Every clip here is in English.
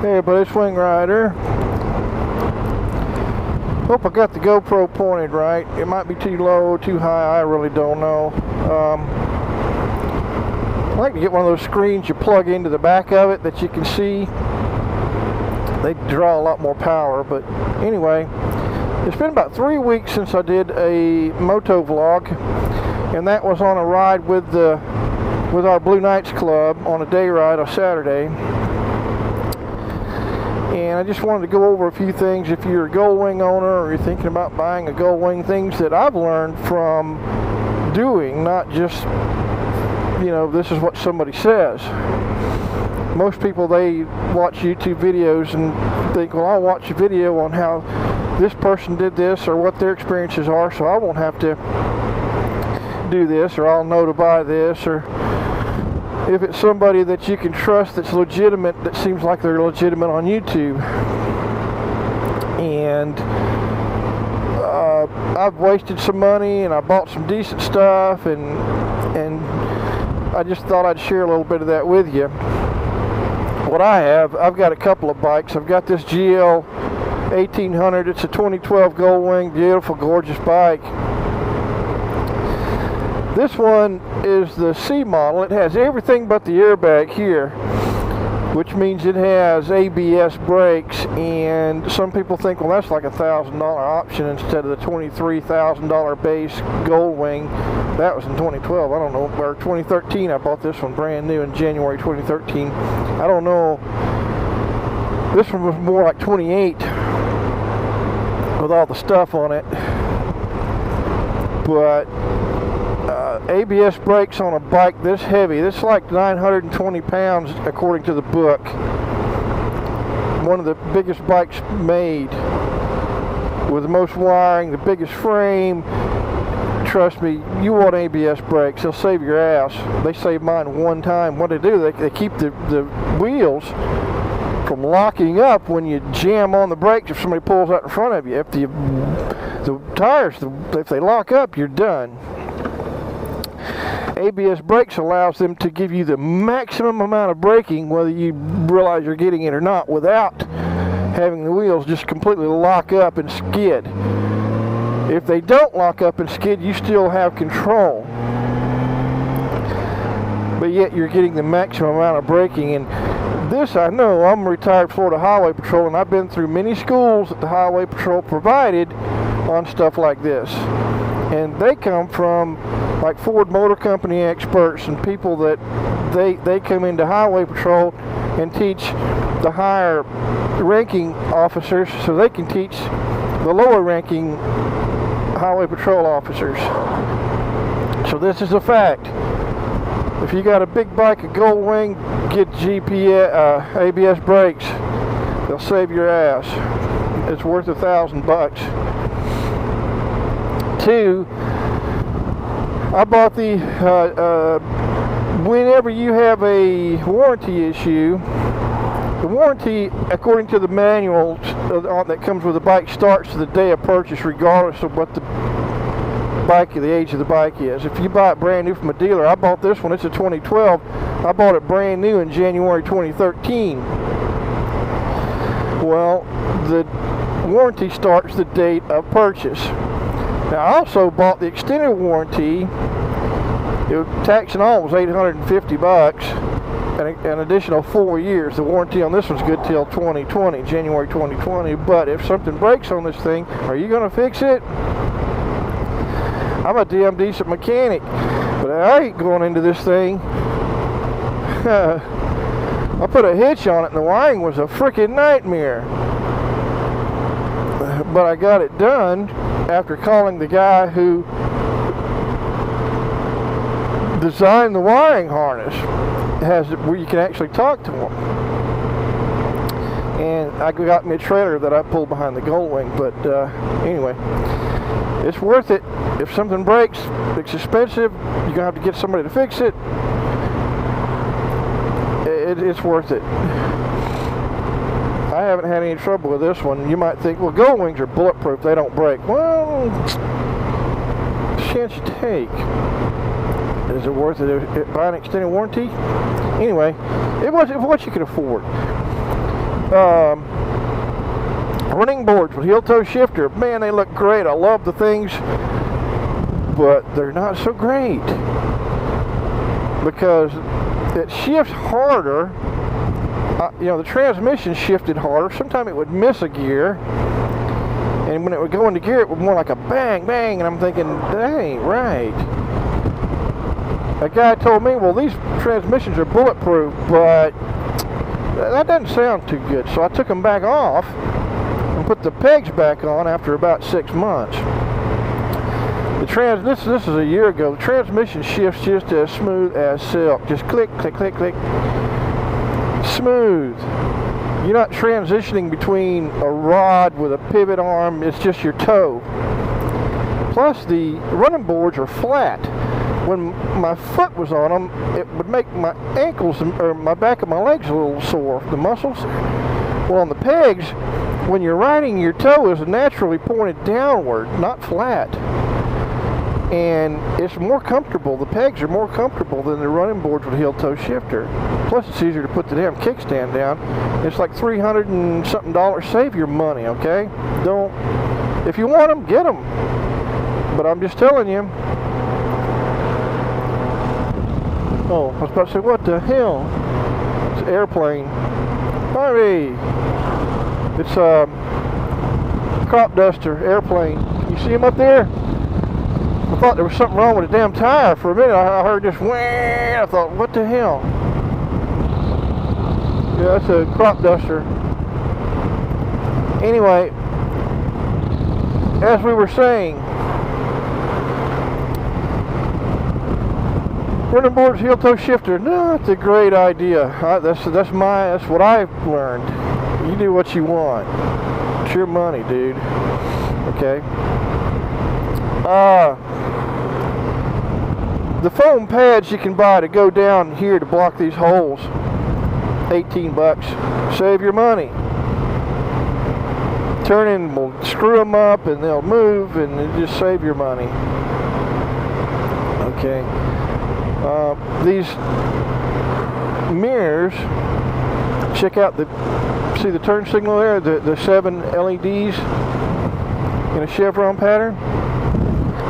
Hey everybody, Swing Rider. Hope I got the GoPro pointed right. It might be too low, too high, I really don't know. I like to get one of those screens you plug into the back of it that you can see. They draw a lot more power, but anyway, it's been about 3 weeks since I did a moto vlog, and that was on a ride with our Blue Knights Club on a day ride on Saturday. And I just wanted to go over a few things if you're a Goldwing owner or you're thinking about buying a Goldwing, things that I've learned from doing, not just, you know, this is what somebody says. Most people, they watch YouTube videos and think, well, I'll watch a video on how this person did this or what their experiences are, so I won't have to do this, or I'll know to buy this, or if it's somebody that you can trust that's legitimate, that seems like they're legitimate on YouTube. And I've wasted some money and I bought some decent stuff, and I just thought I'd share a little bit of that with you. What I've got a couple of bikes. I've got this GL 1800. It's a 2012 Goldwing, beautiful, gorgeous bike. This one is the C model. It has everything but the airbag here, which means it has ABS brakes, and some people think, well, that's like $1,000 option instead of the $23,000 base Goldwing. That was in 2012. I don't know, or 2013. I bought this one brand new in January 2013. I don't know. This one was more like 28 with all the stuff on it. But ABS brakes on a bike this heavy, this is like 920 pounds according to the book. One of the biggest bikes made, with the most wiring, the biggest frame. Trust me, you want ABS brakes, they'll save your ass. They saved mine one time. What they do, they keep the wheels from locking up when you jam on the brakes if somebody pulls out in front of you. If the tires, if they lock up, you're done. ABS brakes allows them to give you the maximum amount of braking, whether you realize you're getting it or not, without having the wheels just completely lock up and skid. If they don't lock up and skid, you still have control, but yet you're getting the maximum amount of braking. And this, I know, I'm a retired Florida Highway Patrol, and I've been through many schools that the Highway Patrol provided on stuff like this, and they come from like Ford Motor Company experts and people that they come into Highway Patrol and teach the higher ranking officers so they can teach the lower ranking Highway Patrol officers. So this is a fact. If you got a big bike, a Goldwing, get ABS brakes. They'll save your ass. It's worth $1,000. Two, I bought the, whenever you have a warranty issue, the warranty, according to the manual that comes with the bike, starts the day of purchase regardless of what the age of the bike is. If you buy it brand new from a dealer, I bought this one, it's a 2012, I bought it brand new in January 2013. Well, the warranty starts the date of purchase. Now, I also bought the extended warranty. Tax and all was $850, and an additional 4 years. The warranty on this one's good till 2020, January 2020. But if something breaks on this thing, are you going to fix it? I'm a damn decent mechanic, but I ain't going into this thing. I put a hitch on it, and the wiring was a freaking nightmare. But I got it done after calling the guy who designed the wiring harness. It has it where you can actually talk to him. And I got me a trailer that I pulled behind the Goldwing. But anyway, it's worth it. If something breaks, it's expensive, you're going to have to get somebody to fix it. It's worth it. I haven't had any trouble with this one. You might think, well, Goldwings are bulletproof, they don't break. Well, chance you take. Is it worth it? Buy an extended warranty? Anyway, it was what you could afford. running boards with heel-toe shifter. Man, they look great. I love the things, but they're not so great because it shifts harder. You know, the transmission shifted harder. Sometimes it would miss a gear, and when it would go into gear, it would more like a bang, bang, and I'm thinking, that ain't right. A guy told me, well, these transmissions are bulletproof, but that doesn't sound too good. So I took them back off and put the pegs back on after about 6 months. This is a year ago. The transmission shifts just as smooth as silk. Just click, click, click, click. Smooth. You're not transitioning between a rod with a pivot arm. It's just your toe. Plus, the running boards are flat. When my foot was on them, it would make my ankles or my back of my legs a little sore, the muscles. Well, on the pegs, when you're riding, your toe is naturally pointed downward, not flat. And it's more comfortable. The pegs are more comfortable than the running boards with heel-toe shifter. Plus, it's easier to put the damn kickstand down. It's like $300 and something. Save your money, okay? Don't. If you want them, get them. But I'm just telling you. Oh, I was about to say, what the hell? It's an airplane. Harvey! It's a crop duster airplane. You see him up there? I thought there was something wrong with the damn tire. For a minute, I heard this whang. I thought, what the hell? Yeah, that's a crop duster. Anyway, as we were saying, running boards, heel-toe shifter, not a great idea. That's what I've learned. You do what you want. It's your money, dude. Okay. The foam pads you can buy to go down here to block these holes, 18 bucks. Save your money. Turn in, we'll screw them up and they'll move, and just save your money. Okay. These mirrors, check out see the turn signal there, the 7 LEDs in a chevron pattern.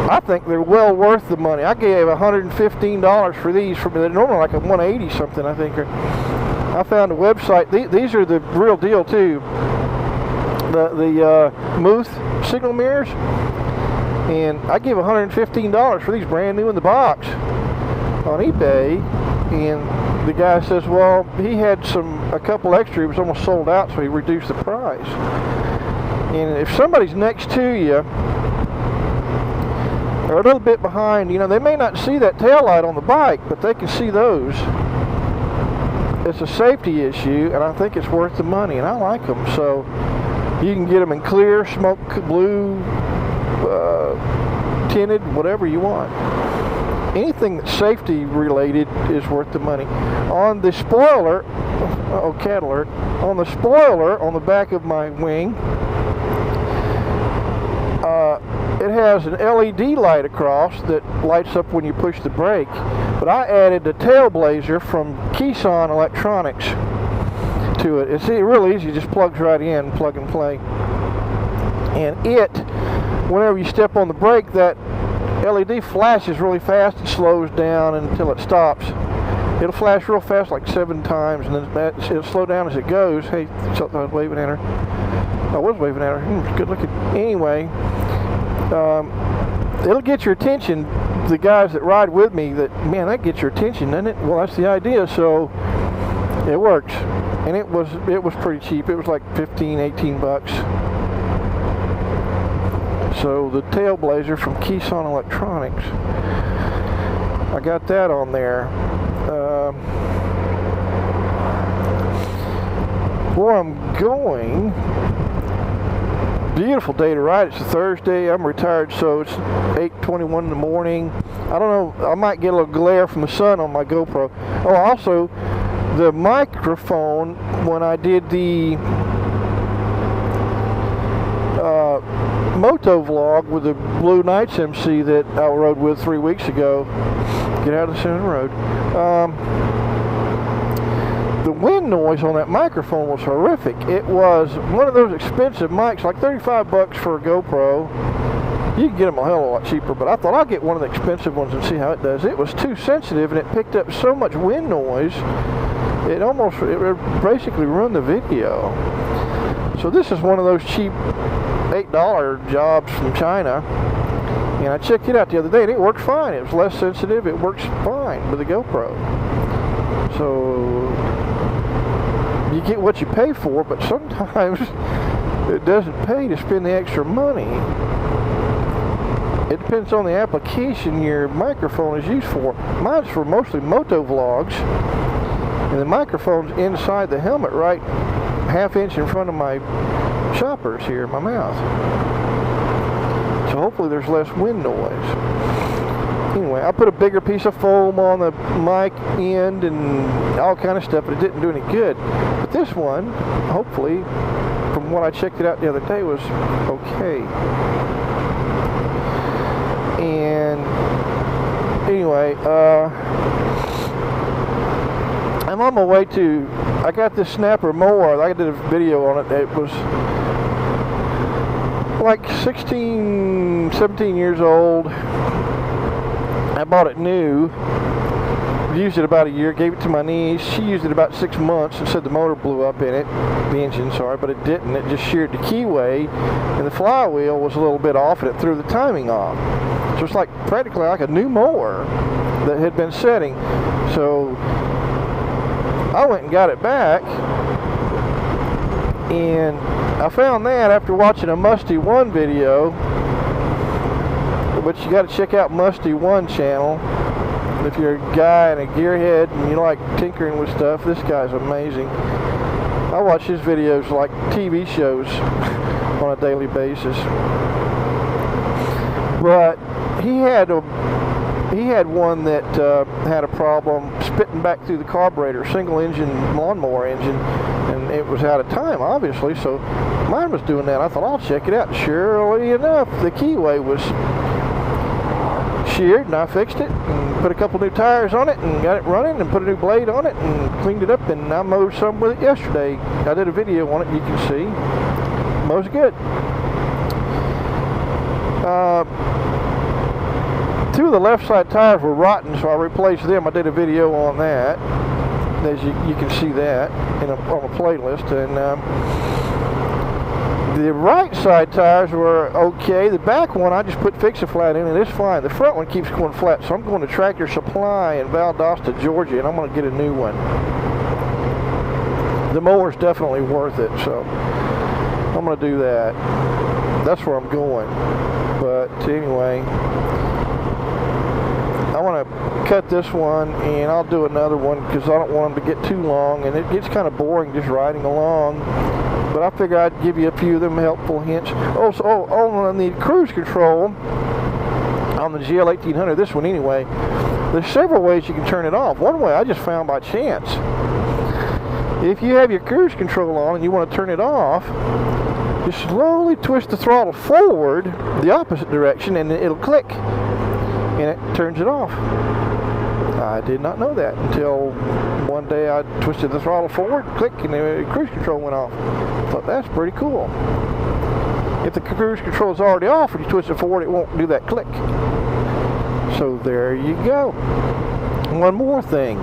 I think they're well worth the money. I gave $115 for these. They're normally like a $180 something, I think. I found a website. These are the real deal too. The Muth signal mirrors, and I gave $115 for these, brand new in the box, on eBay. And the guy says, well, he had a couple extra. He was almost sold out, so he reduced the price. And if somebody's next to you, or a little bit behind, you know, they may not see that tail light on the bike, but they can see those. It's a safety issue, and I think it's worth the money, and I like them. So you can get them in clear, smoke blue, tinted, whatever you want. Anything that's safety related is worth the money. On the spoiler, cat alert, on the spoiler on the back of my wing, it has an LED light across that lights up when you push the brake. But I added a tail blazer from Keeson Electronics to it. It's real easy, it just plugs right in, plug and play. And whenever you step on the brake, that LED flashes really fast and slows down until it stops. It'll flash real fast, like 7 times, and then it'll slow down as it goes. Hey, I was waving at her. I was waving at her. Good looking. Anyway, it'll get your attention. The guys that ride with me, man, that gets your attention, doesn't it? Well, that's the idea. So it works, and it was pretty cheap. It was like 15, 18 bucks. So the tail blazer from Keeson Electronics, I got that on there. Where I'm going, beautiful day to ride. It's a Thursday. I'm retired, so it's 8:21 in the morning. I don't know, I might get a little glare from the sun on my GoPro. Oh, also, the microphone, when I did the moto vlog with the Blue Knights MC that I rode with 3 weeks ago. Get out of the center road. the wind noise on that microphone was horrific. It was one of those expensive mics, like 35 bucks for a GoPro. You can get them a hell of a lot cheaper, but I thought I'll get one of the expensive ones and see how it does. It was too sensitive, and it picked up so much wind noise, it basically ruined the video. So this is one of those cheap $8 jobs from China, and I checked it out the other day, and it worked fine. It was less sensitive. It works fine with the GoPro. So you get what you pay for, but sometimes it doesn't pay to spend the extra money. It depends on the application your microphone is used for. Mine's for mostly moto vlogs, and the microphone's inside the helmet, right half-inch in front of my choppers here in my mouth. So hopefully there's less wind noise. Anyway, I put a bigger piece of foam on the mic end and all kind of stuff, but it didn't do any good. But this one, hopefully, from what I checked it out the other day, was okay. And anyway, I'm on my way to, I got this snapper mower. I did a video on it. It was like 16, 17 years old. I bought it new, used it about a year, gave it to my niece. She used it about 6 months and said the motor blew up in it, the engine, sorry, but it didn't. It just sheared the keyway, and the flywheel was a little bit off, and it threw the timing off. So it's like practically like a new mower that had been setting. So I went and got it back, and I found that after watching a Musty One video, but you got to check out Musty One channel if you're a guy and a gearhead and you like tinkering with stuff. This guy's amazing. I watch his videos like TV shows on a daily basis. But he had one that had a problem spitting back through the carburetor, single engine lawnmower engine, and it was out of time, obviously, so mine was doing that. I thought, I'll check it out. Surely enough, the keyway was sheared, and I fixed it and put a couple new tires on it and got it running and put a new blade on it and cleaned it up, and I mowed some with it yesterday. I did a video on it, you can see. Mows good. Two of the left side tires were rotten, so I replaced them. I did a video on that, as you can see that on a playlist. And the right side tires were okay. The back one, I just put Fix-A-Flat in, and it's fine. The front one keeps going flat, so I'm going to Tractor Supply in Valdosta, Georgia, and I'm going to get a new one. The mower's definitely worth it, so I'm going to do that. That's where I'm going. But anyway, I want to cut this one, and I'll do another one because I don't want them to get too long, and it gets kind of boring just riding along. But I figure I'd give you a few of them helpful hints. Also, on the cruise control on the GL 1800, this one anyway, there's several ways you can turn it off. One way I just found by chance. If you have your cruise control on and you want to turn it off, just slowly twist the throttle forward the opposite direction, and it'll click, and it turns it off. I did not know that until one day I twisted the throttle forward, click, and the cruise control went off. I thought, that's pretty cool. If the cruise control is already off and you twist it forward, it won't do that click. So there you go. One more thing.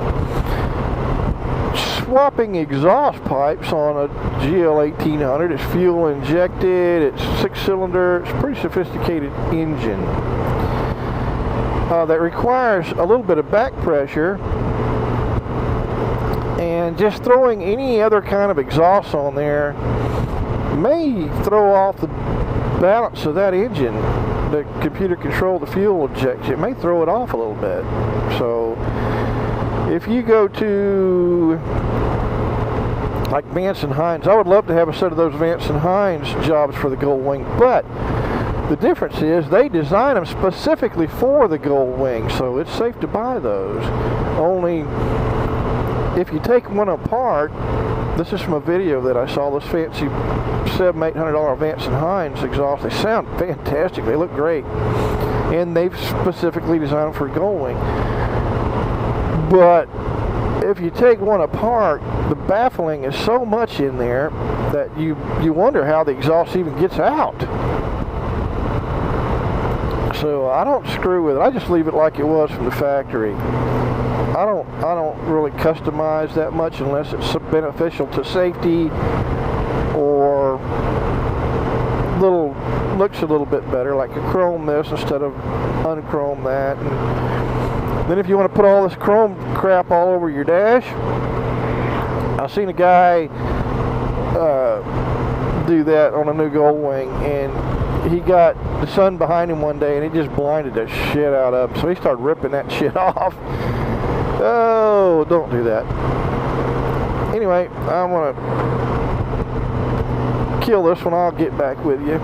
Swapping exhaust pipes on a GL 1800. It's fuel injected, it's 6-cylinder, it's a pretty sophisticated engine. That requires a little bit of back pressure, and just throwing any other kind of exhaust on there may throw off the balance of that engine. The computer control the fuel injection, it may throw it off a little bit. So if you go to like Vance & Hines, I would love to have a set of those Vance & Hines jobs for the Goldwing, but the difference is they design them specifically for the Goldwing, so it's safe to buy those. Only if you take one apart, this is from a video that I saw, this fancy $700-800 Vance & Hines exhaust. They sound fantastic, they look great, and they've specifically designed them for Goldwing. But if you take one apart, the baffling is so much in there that you wonder how the exhaust even gets out. So I don't screw with it. I just leave it like it was from the factory. I don't really customize that much unless it's beneficial to safety or looks a little bit better, like a chrome this instead of unchrome that. And then if you want to put all this chrome crap all over your dash, I've seen a guy do that on a new Goldwing, and he got the sun behind him one day and it just blinded the shit out of him, so he started ripping that shit off. Oh, don't do that. Anyway, I'm gonna kill this one. I'll get back with you.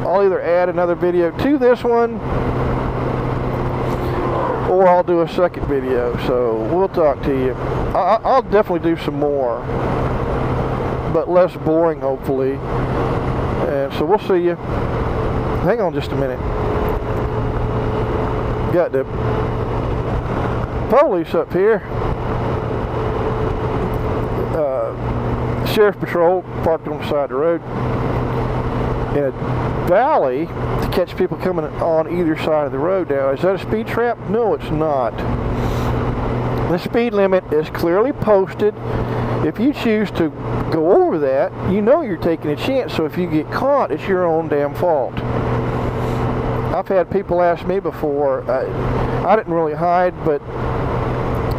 I'll either add another video to this one or I'll do a second video, so we'll talk to you. I'll definitely do some more, but less boring, hopefully. And so we'll see you. Hang on just a minute. Got the police up here. Sheriff Patrol parked on the side of the road in a valley to catch people coming on either side of the road. Now, is that a speed trap? No, it's not. The speed limit is clearly posted. If you choose to go over that, you know you're taking a chance, so if you get caught, it's your own damn fault. I've had people ask me before, I didn't really hide, but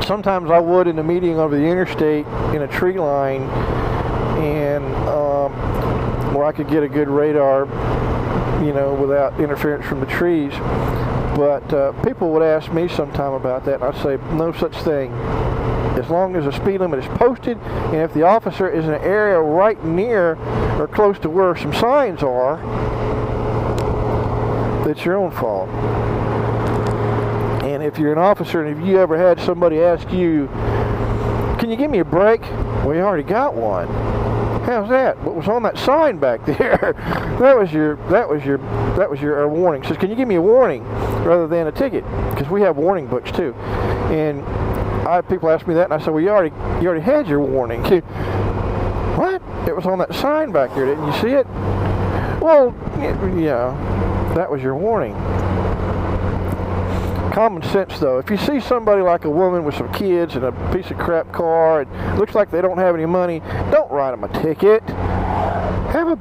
sometimes I would in a meeting over the interstate in a tree line, and where I could get a good radar, you know, without interference from the trees. But people would ask me sometime about that, and I'd say no such thing. As long as the speed limit is posted, and if the officer is in an area right near or close to where some signs are, it's your own fault. And if you're an officer and if you ever had somebody ask you, can you give me a break? Well, you already got one. How's that? What was on that sign back there? that was your warning. It says, can you give me a warning rather than a ticket? Because we have warning books too. And people ask me that, and I said, well, you already had your warning. What? It was on that sign back there. Didn't you see it? Well, yeah, that was your warning. Common sense, though. If you see somebody like a woman with some kids and a piece of crap car, and looks like they don't have any money, don't write them a ticket. Have a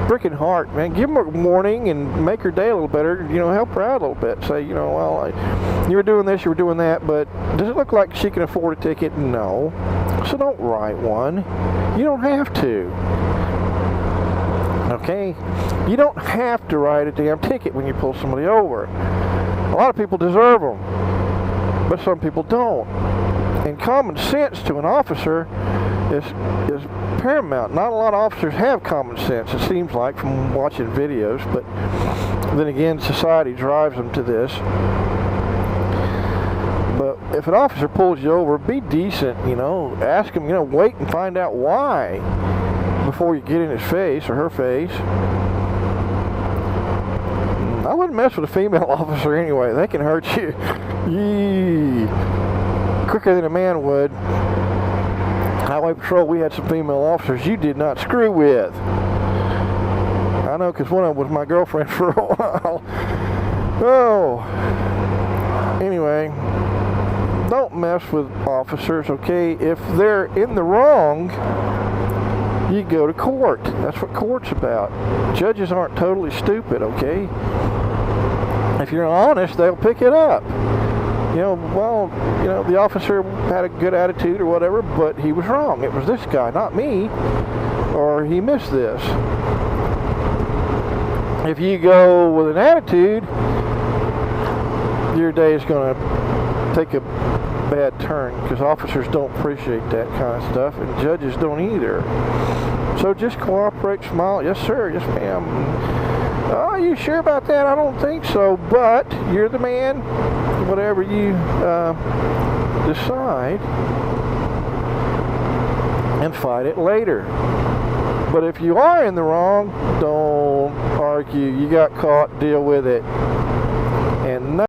freaking heart, man. Give them a warning and make her day a little better. You know, help her out a little bit. Say, you know, well, you were doing this, you were doing that, but does it look like she can afford a ticket? No. So don't write one. You don't have to. Okay? You don't have to write a damn ticket when you pull somebody over. A lot of people deserve them, but some people don't. And common sense to an officer is paramount. Not a lot of officers have common sense, it seems like, from watching videos, but then again, society drives them to this. But if an officer pulls you over, be decent, you know, ask him, you know, wait and find out why before you get in his face or her face. I wouldn't mess with a female officer anyway. They can hurt you quicker than a man would. Highway Patrol, we had some female officers you did not screw with. I know, because one of them was my girlfriend for a while. Oh. Anyway, don't mess with officers, okay? If they're in the wrong, you go to court. That's what court's about. Judges aren't totally stupid, okay? If you're honest, they'll pick it up. You know, well, you know, the officer had a good attitude or whatever, but he was wrong. It was this guy, not me. Or he missed this. If you go with an attitude, your day is going to take a bad turn, because officers don't appreciate that kind of stuff, and judges don't either. So just cooperate, smile. Yes, sir. Yes, ma'am. Oh, are you sure about that? I don't think so, but you're the man. Whatever you decide, and fight it later. But if you are in the wrong, don't argue. You got caught, deal with it.